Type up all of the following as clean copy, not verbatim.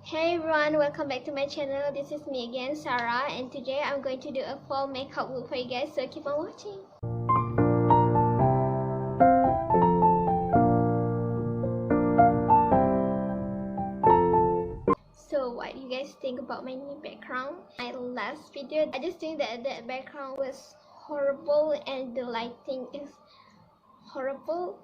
Hey everyone, welcome back to my channel. This is me again, Sarah, and today I'm going to do a fall makeup look for you guys, so keep on watching. So what do you guys think about my new background? My last video, I just think that the background was horrible and the lighting is horrible.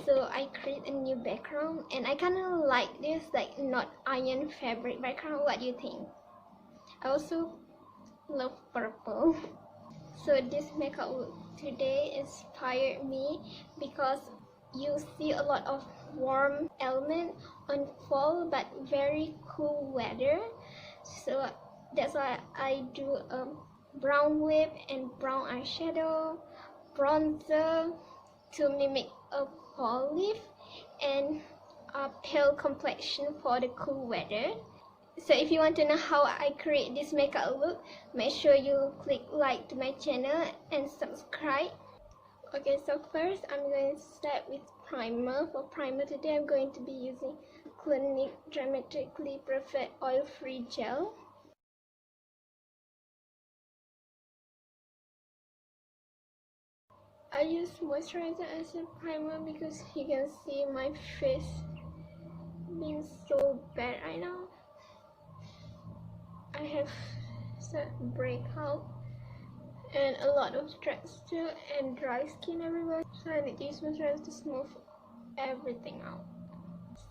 So I create a new background and I kind of like this, like not iron fabric background. What do you think? I also love purple. So this makeup look today inspired me because you see a lot of warm element on fall but very cool weather. So that's why I do a brown lip and brown eyeshadow, bronzer to mimic a fall leaf, and a pale complexion for the cool weather. So if you want to know how I create this makeup look, make sure you click like to my channel and subscribe. Okay, so first I'm going to start with primer. For primer today I'm going to be using Clinique Dramatically Perfect Oil Free Gel. I use moisturizer as a primer because you can see my face being so bad right now. I have some breakout and a lot of texture and dry skin everywhere, so I need to use moisturizer to smooth everything out.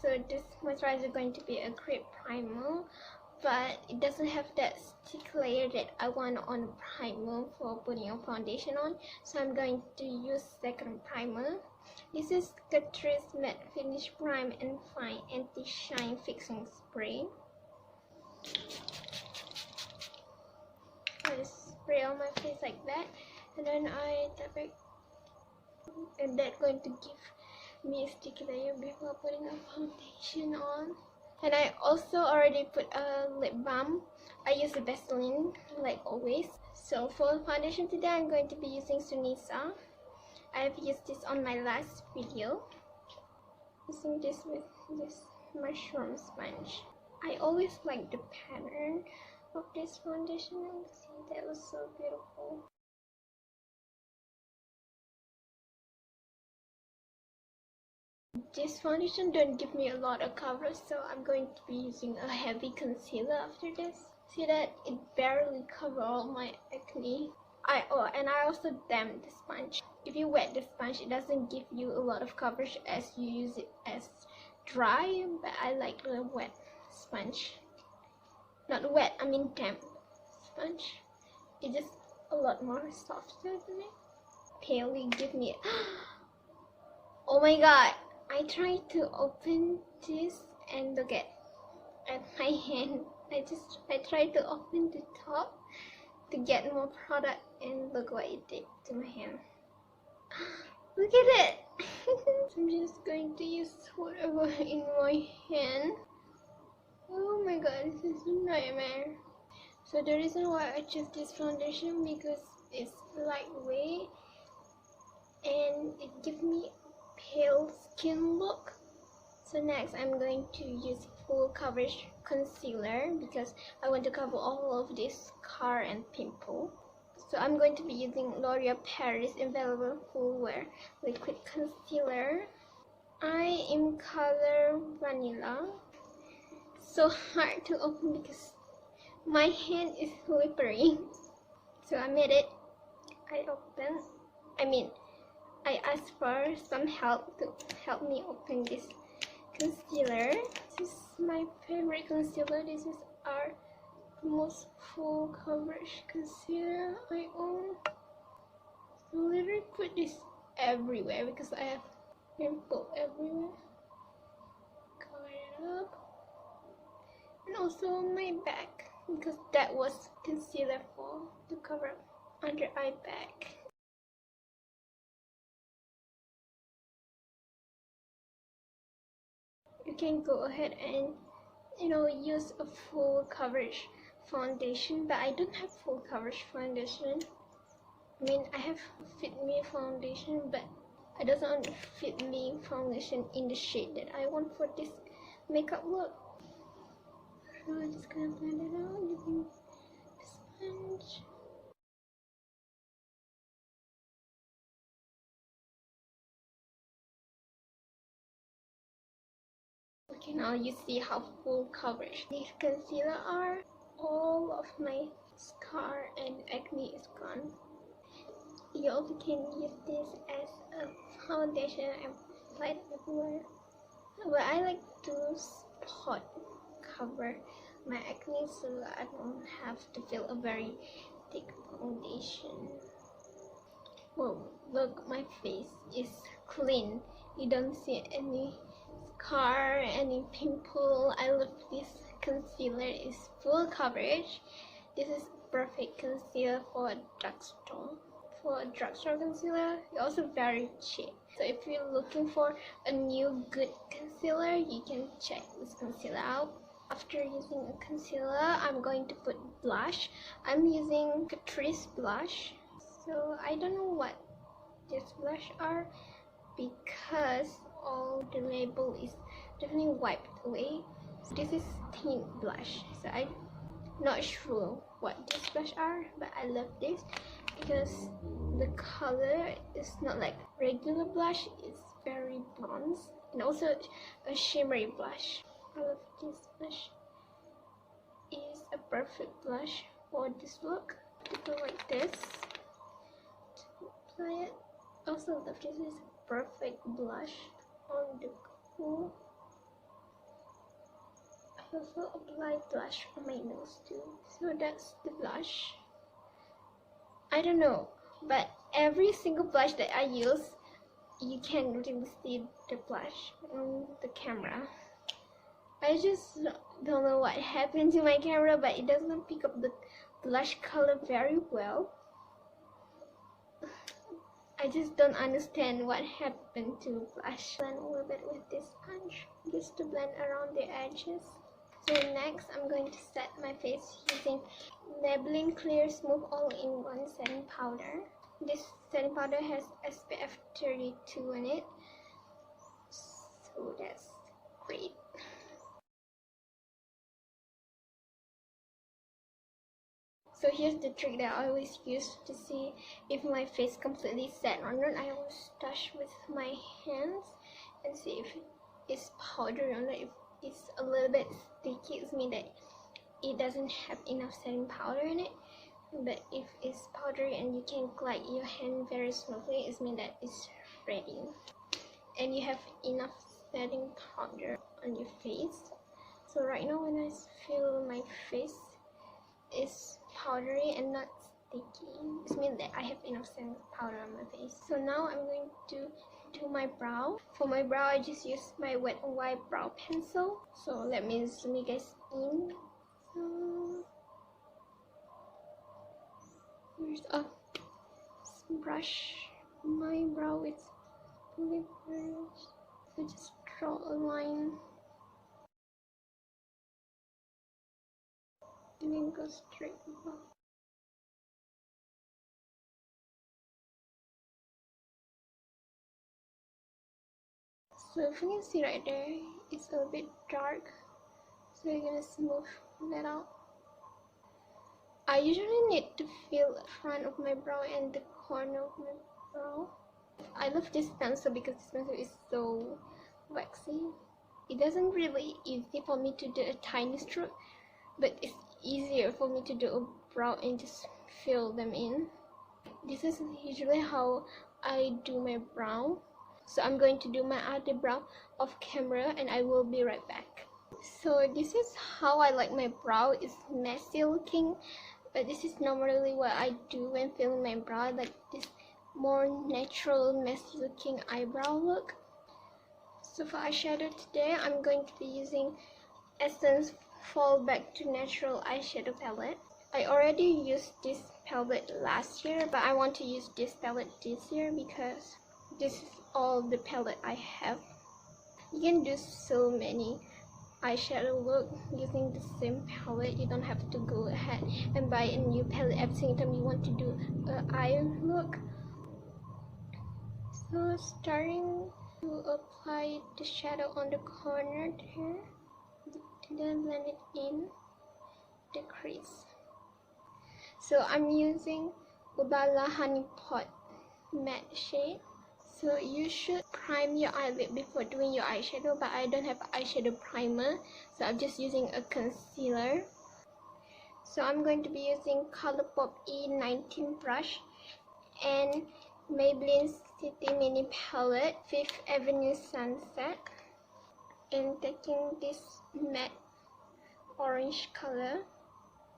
So this moisturizer is going to be a great primer, but it doesn't have that stick layer that I want on primer for putting a foundation on, so I'm going to use second primer. This is Catrice Matte Finish Prime and Fine Anti-Shine Fixing Spray. I just spray on my face like that, and then I tap it, and that's going to give me a sticky layer before putting a foundation on. And I also already put a lip balm. I use the Vaseline like always. So for foundation today I'm going to be using Sunisa. I've used this on my last video, using this with this mushroom sponge. I always like the pattern of this foundation. See, that was so beautiful. This foundation don't give me a lot of coverage, so I'm going to be using a heavy concealer after this. See that it barely covers all my acne. I also damp the sponge. If you wet the sponge, it doesn't give you a lot of coverage as you use it as dry, but I like the wet sponge. Not wet, I mean damp sponge. It's just a lot more softer than it. Palely give me oh my god, I tried to open this and look at my hand. I tried to open the top to get more product and look what it did to my hand. Look at it! I'm just going to use whatever in my hand. Oh my god, this is a nightmare. So the reason why I chose this foundation because it's lightweight and it gives me pale skin look. So next I'm going to use full coverage concealer because I want to cover all of this scar and pimple. So I'm going to be using L'Oreal Paris Infallible Full Wear Liquid Concealer. I am color Vanilla. So hard to open because my hand is slippery. So I made it. I asked for some help to help me open this concealer. This is my favorite concealer. This is our most full coverage concealer I own. So literally put this everywhere because I have pimple everywhere. Cover it up. And also on my back because that was concealer for to cover up under eye bag. You can go ahead and use a full coverage foundation, but I don't have full coverage foundation. I mean, I have Fit Me foundation, but I doesn't Fit Me foundation in the shade that I want for this makeup look. So I'm just gonna blend it out using the sponge. Okay, now you see how full coverage these concealer are. All of my scar and acne is gone. You also can use this as a foundation and apply it everywhere. But I like to spot cover my acne so I don't have to feel a very thick foundation. Whoa, look, my face is clean. You don't see any scar, any pimple. I love this concealer. It's full coverage. This is perfect concealer for a drugstore. For a drugstore concealer, it's also very cheap. So if you're looking for a new good concealer, you can check this concealer out. After using a concealer, I'm going to put blush. I'm using Catrice blush. So I don't know what this blush are because all the label is definitely wiped away. So this is tint blush. So I'm not sure what this blush are, but I love this because the color is not like regular blush. It's very bronze and also a shimmery blush. I love this blush. It's a perfect blush for this look. To go like this. Apply it. Also love this is perfect blush on the cool. I also apply blush on my nose too. So that's the blush. I don't know, but every single blush that I use, you can really see the blush on the camera. I just don't know what happened to my camera, but it doesn't pick up the blush color very well. I just don't understand what happened to blush. Blend a little bit with this sponge just to blend around the edges. So next, I'm going to set my face using Maybelline Clear Smooth All-in-One Setting Powder. This setting powder has SPF 32 in it, so that's great. So here's the trick that I always use to see if my face completely set or not. I always touch with my hands and see if it's powdery or not. If it's a little bit sticky, it means that it doesn't have enough setting powder in it. But if it's powdery and you can glide your hand very smoothly, it means that it's ready. And you have enough setting powder on your face. So right now when I feel my face is powdery and not sticky, it means that I have enough setting powder on my face. So now I'm going to do my brow. For my brow, I just use my Wet n Wild brow pencil. So let me zoom you guys in. So here's a brush my brow with lip brush. So just draw a line and then go straight above. So if you can see right there, it's a bit dark. So you're gonna smooth that out. I usually need to fill the front of my brow and the corner of my brow. I love this pencil because this pencil is so waxy. It doesn't really easy for me to do a tiny stroke, but it's easier for me to do a brow and just fill them in. This is usually how I do my brow. So I'm going to do my other brow off camera and I will be right back. So this is how I like my brow. It's messy looking, but this is normally what I do when filling my brow, like this more natural messy looking eyebrow look. So for eyeshadow today, I'm going to be using Essence Fall Back to Natural eyeshadow palette. I already used this palette last year, but I want to use this palette this year because this is all the palette I have. You can do so many eyeshadow look using the same palette. You don't have to go ahead and buy a new palette every single time you want to do an eye look. So starting to apply the shadow on the corner here, and then blend it in the crease. So I'm using Ubala Honey Pot matte shade. So you should prime your eyelid before doing your eyeshadow, but I don't have eyeshadow primer, so I'm just using a concealer. So I'm going to be using Colourpop E19 brush and Maybelline City Mini Palette 5th Avenue Sunset, and taking this matte orange color.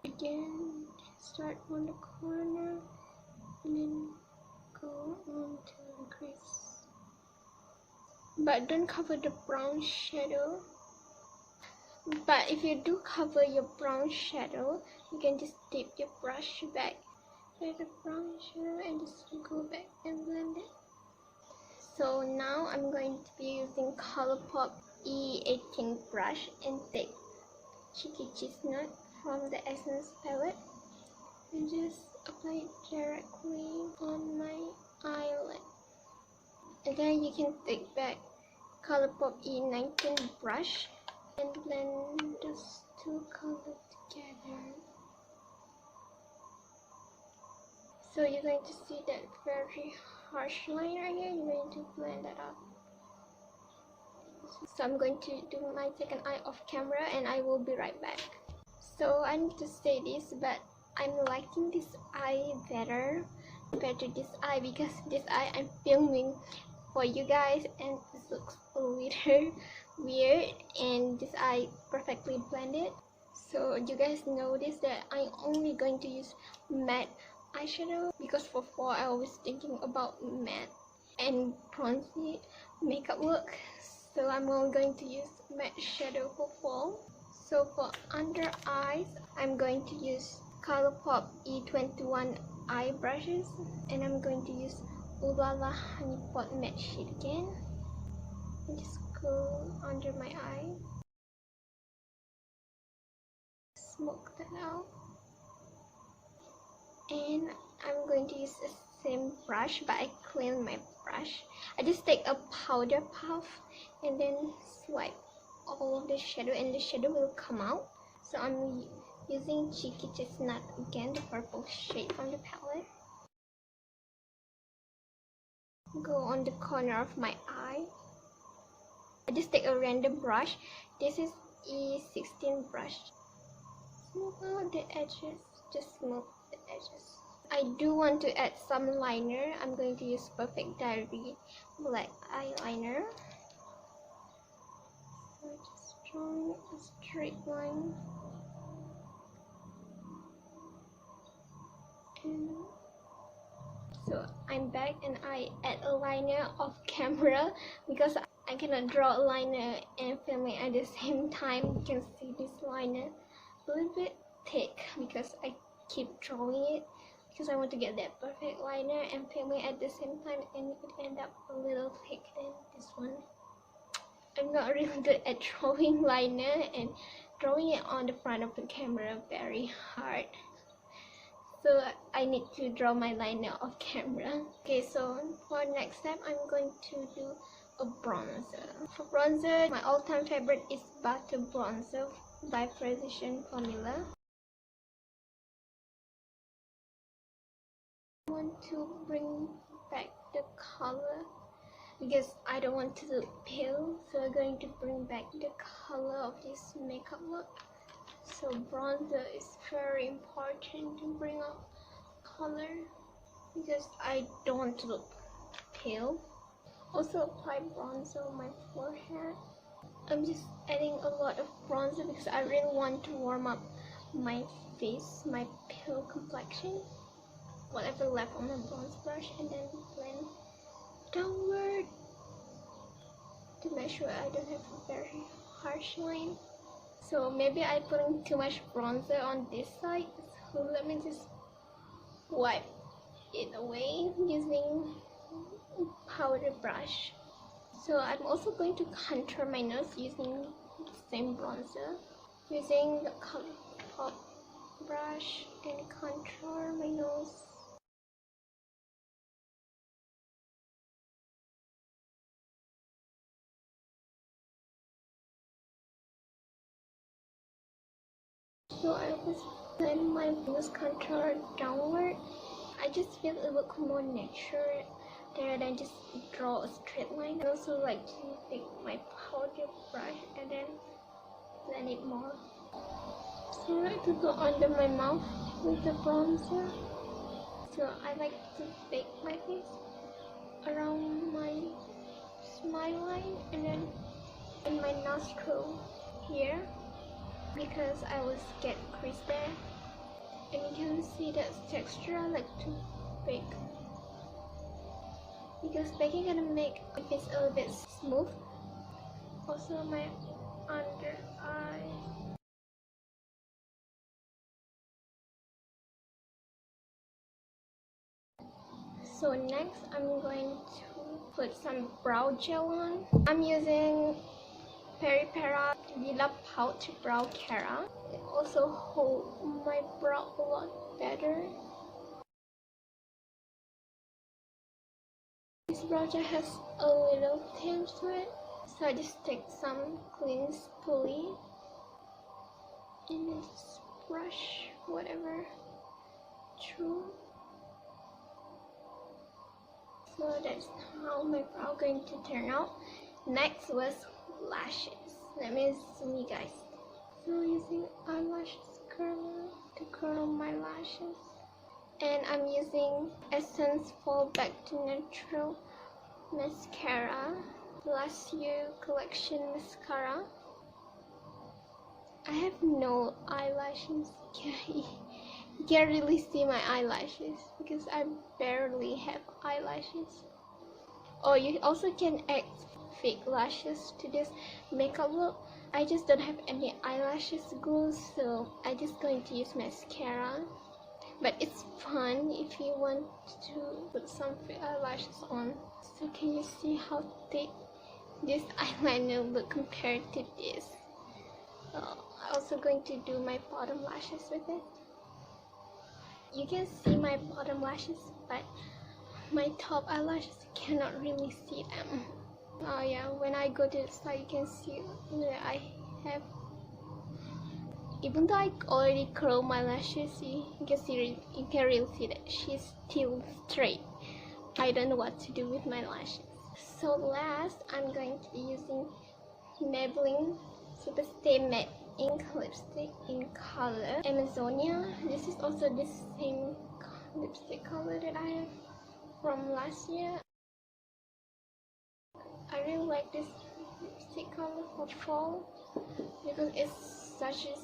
Again, start on the corner and then go on to the crease, but don't cover the brown shadow. But if you do cover your brown shadow, you can just dip your brush back to the brown shadow and just go back and blend it. So now I'm going to be using Colourpop E18 brush and take Cheeky Chestnut from the Essence palette and just apply it directly on my eyelid. And then you can take back Colourpop E19 brush and blend those two colors together. So you're going to see that very harsh line right here. You're going to blend that out. So I'm going to do my second eye off camera and I will be right back. So I need to say this, but I'm liking this eye better compared to this eye, because this eye I'm filming for you guys and this looks a little weird, and this eye perfectly blended. So you guys notice that I'm only going to use matte eyeshadow, because for fall I was thinking about matte and bronzy makeup look. So I'm only going to use matte shadow for fall. So for under eyes, I'm going to use Colourpop E21 eye brushes, and I'm going to use Ubala Honey Pot matte shade again, and just go under my eye, smoke that out. And I'm going to use the same brush, but I clean my brush. I just take a powder puff and then swipe all of the shadow, and the shadow will come out. So I'm using Cheeky Chestnut again, the purple shade from the palette. Go on the corner of my eye. I just take a random brush. This is E16 brush. Smooth out the edges, just smooth the edges. I do want to add some liner. I'm going to use Perfect Diary black eyeliner. So just drawing a straight line. And so I'm back and I add a liner off camera because I cannot draw a liner and film it at the same time. You can see this liner a little bit thick because I keep drawing it, because I want to get that perfect liner and film it at the same time, and it end up a little thick than this one. I'm not really good at drawing liner, and drawing it on the front of the camera very hard. So I need to draw my liner off camera. Okay, so for next step, I'm going to do a bronzer. For bronzer, my all-time favorite is Butter Bronzer by Precision Formula. I want to bring back the color because I don't want to look pale, so I'm going to bring back the color of this makeup look. So bronzer is very important to bring out color because I don't want to look pale. Also apply bronzer on my forehead. I'm just adding a lot of bronzer because I really want to warm up my face, my pale complexion. Whatever left on my bronze brush, and then blend downward to make sure I don't have a very harsh line. So maybe I putting too much bronzer on this side, so let me just wipe it away using powder brush. So I'm also going to contour my nose using the same bronzer, using the Colourpop brush, and contour my nose. So I was blend my blues contour downward. I just feel it look more natural rather than just draw a straight line. I also like to take my powder brush and then blend it more. So I like to go under my mouth with the bronzer. So I like to bake my face around my smile line and then in my nostril here because I always get crease there. And you can see that texture I like to bake because baking gonna make my face a little bit smooth. Also my under eye. So next I'm going to put some brow gel on. I'm using Peripera Villa Pout Brow Cara. It also holds my brow a lot better. This brow gel has a little tinge to it, so I just take some clean spoolie and then just brush whatever through. So that's how my brow going to turn out. Next was lashes. Let me zoom you guys. So using eyelash curler to curl my lashes. And I'm using Essence Fall Back to Natural mascara, last year collection mascara. I have no eyelashes. You can't really see my eyelashes because I barely have eyelashes. Oh, you also can add fake lashes to this makeup look. I just don't have any eyelashes glue, so I'm just going to use mascara. But it's fun if you want to put some fake eyelashes on. So can you see how thick this eyeliner look compared to this? I'm also going to do my bottom lashes with it. You can see my bottom lashes, but my top eyelashes cannot really see them. Oh yeah, when I go to the side, you can see where I have. Even though I already curl my lashes, you can really see that she's still straight. I don't know what to do with my lashes. So last, I'm going to be using Maybelline Super Stay Matte Ink Lipstick in color Amazonia. This is also the same lipstick color that I have from last year. I really like this lipstick color for fall because it's such a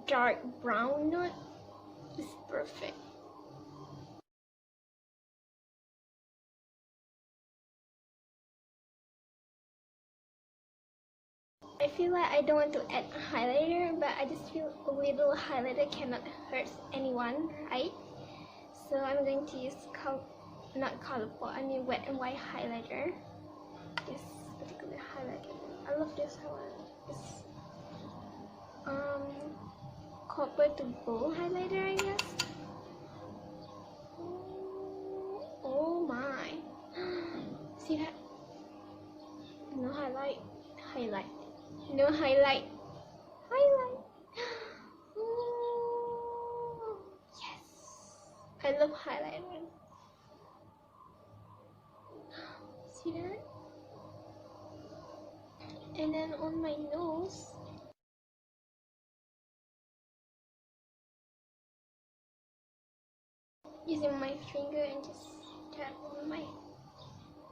dark brown note. It's perfect. I feel like I don't want to add highlighter, but I just feel a little highlighter cannot hurt anyone, right? So I'm going to use not colorful, I mean wet and white highlighter. This particular highlighter. I love this highlighter. It's copper to gold highlighter, I guess. Oh my. See that? No highlight. No highlight. Ooh, yes. I love highlighter. See that? And then on my nose, using my finger and just tap on my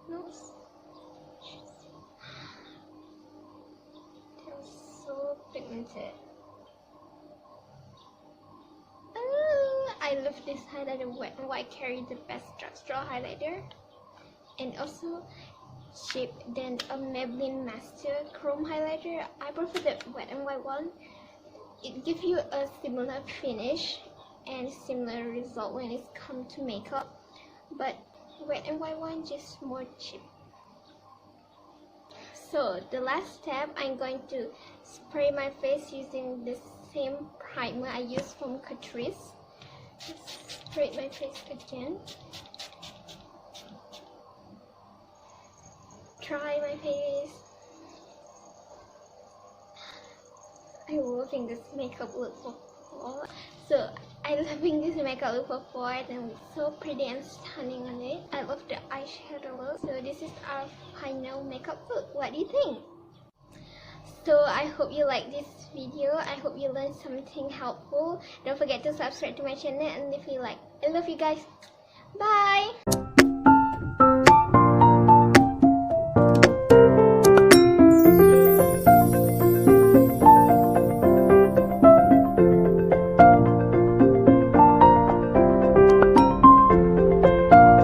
nose. It's so pigmented. I love this highlighter. Wet n Wild carry the best drugstore highlighter, and also cheaper than a Maybelline Master Chrome highlighter. I prefer the Wet n Wild one. It gives you a similar finish and similar result when it comes to makeup, but Wet n Wild one just more cheap. So the last step, I'm going to spray my face using the same primer I used from Catrice. Just spray my face again. Dry my face. I'm loving this makeup look for haul. So I love this makeup look for Ford and it's so pretty and stunning on it. I love the eyeshadow look. So this is our final makeup look. What do you think? So I hope you like this video. I hope you learned something helpful. Don't forget to subscribe to my channel and if you like. I love you guys. Bye!